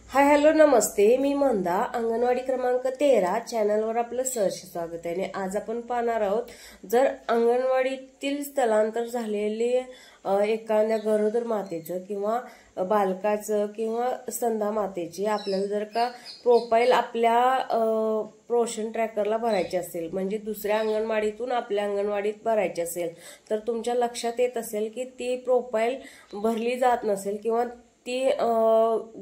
Hi hello नमस्ते, मी मंदा. अंगणवाडी क्रमांक 13 चॅनलवर आपलं सहर्ष स्वागत आहे. आणि आज आपण पाहणार आहोत, जर अंगणवाडीतील स्थलांतर झालेले एखाद्या गरोदर मातेचं किंवा बालकाचं किंवा स्तनदा मातेची आपल्याला जर का प्रोफाईल आपल्या पोषण ट्रॅकरला भरायची असेल, म्हणजे दुसऱ्या अंगणवाडीतून आपल्या अंगणवाडीत भरायची असेल, तर तुमच्या लक्षात येत असेल की ती प्रोफाईल भरली जात नसेल किंवा ती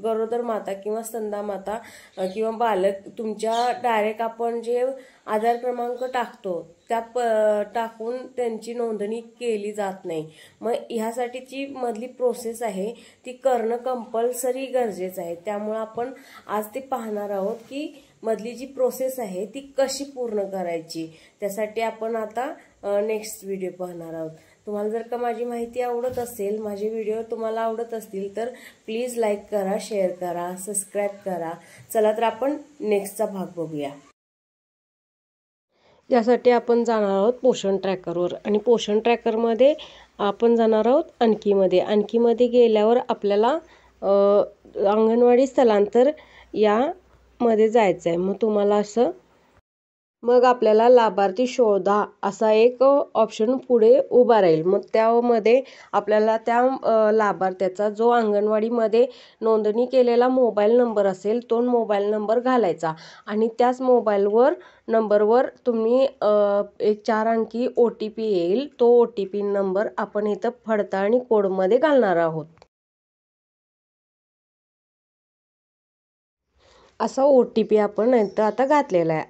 गरोदर माता किंवा स्तनदा माता किंवा बालक तुमच्या डायरेक्ट आपण जे आधार क्रमांक टाकतो त्या टाकून त्यांची नोंदणी केली जात नाही. मग ह्यासाठीची मधली प्रोसेस आहे ती करणं कंपल्सरी गरजेचं आहे. त्यामुळे आपण आज ते पाहणार आहोत की मधली जी प्रोसेस आहे ती कशी पूर्ण करायची. त्यासाठी आपण आता नेक्स्ट व्हिडिओ पाहणार आहोत. तुम्हाला जर का माझी माहिती आवडत असेल, माझे व्हिडिओ तुम्हाला आवडत असतील तर प्लीज लाईक करा, शेअर करा, सबस्क्राईब करा. चला तर आपण नेक्स्टचा भाग बघूया. यासाठी आपण जाणार आहोत पोषण ट्रॅकरवर आणि पोषण ट्रॅकरमध्ये आपण जाणार आहोत आणखीमध्ये. आणखीमध्ये गेल्यावर आपल्याला अंगणवाडी स्थलांतर यामध्ये जायचं आहे. मग आपल्याला लाभार्थी शोधा असा एक ऑप्शन पुढे उभा राहील. मग त्यामध्ये आपल्याला त्या लाभार्थ्याचा जो अंगणवाडीमध्ये नोंदणी केलेला मोबाईल नंबर असेल तो मोबाईल नंबर घालायचा आणि त्याच मोबाईल नंबरवर तुम्ही एक 4 अंकी OTP येईल. तो OTP नंबर आपण इथं पडताळणी कोडमध्ये घालणार आहोत. असा OTP आपण इथं आता घातलेला आहे.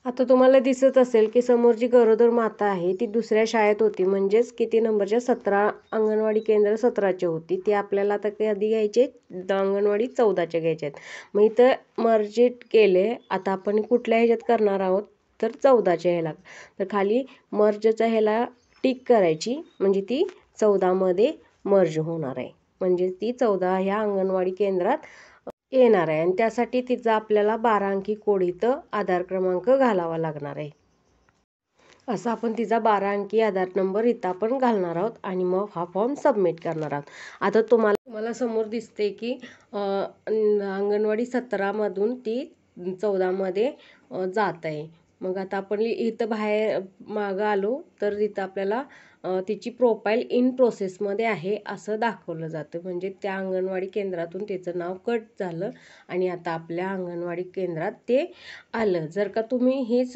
आता तुम्हाला दिसत असेल की समोर जी गरोदर माता आहे ती दुसऱ्या शाळेत होती, म्हणजेच किती नंबरच्या 17 अंगणवाडी केंद्र 17चे होती. ती आपल्याला आता कधी घ्यायचे, अंगणवाडी 14च्या घ्यायच्या आहेत. मग इथं मर्जिट केले. आता आपण कुठल्या ह्याच्यात करणार आहोत तर 14च्या ह्याला. तर खाली मर्जच्या ह्याला टिक करायची, म्हणजे ती 14मध्ये मर्ज होणार आहे, म्हणजे ती 14 ह्या अंगणवाडी केंद्रात येणार आहे. आणि त्यासाठी तिचा आपल्याला 12 अंकी कोड इथं आधार क्रमांक घालावा लागणार आहे. असा आपण तिचा 12 अंकी आधार नंबर इथं आपण घालणार आहोत आणि मग हा फॉर्म सबमिट करणार आहोत. आता तुम्हाला समोर दिसते की अंगणवाडी 17मधून ती 14मध्ये जात आहे. मग आता आपण इथं बाहेर मागं आलो तर इथं आपल्याला तिची प्रोफाईल इन प्रोसेसमध्ये आहे असं दाखवलं जातं. म्हणजे त्या अंगणवाडी केंद्रातून त्याचं नाव कट झालं आणि आता आपल्या अंगणवाडी केंद्रात ते आलं. जर का तुम्ही हीच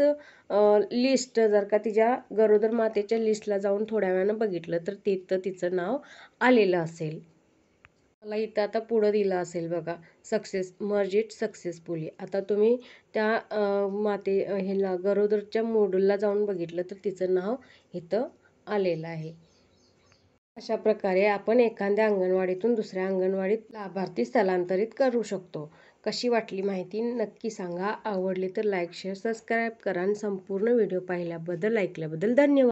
लिस्ट जर का तिच्या गरोदर मातेच्या लिस्टला जाऊन थोड्या वेळानं बघितलं तर तिथं तिचं नाव आलेलं असेल. मला इथं आता पुढं दिलं असेल बघा, मर्ज इट सक्सेसफुली. आता तुम्ही त्या ह्याला गरोदरच्या मॉड्यूलला जाऊन बघितलं तर तिचं नाव इथं आलेलं आहे. अशा प्रकारे आपण एखाद्या अंगणवाडीतून दुसऱ्या अंगणवाडीत लाभार्थी स्थलांतरित करू शकतो. कशी वाटली माहिती नक्की सांगा. आवडली तर लाईक, शेअर, सबस्क्राईब करा आणि संपूर्ण व्हिडिओ पाहिल्याबद्दल, ऐकल्याबद्दल धन्यवाद.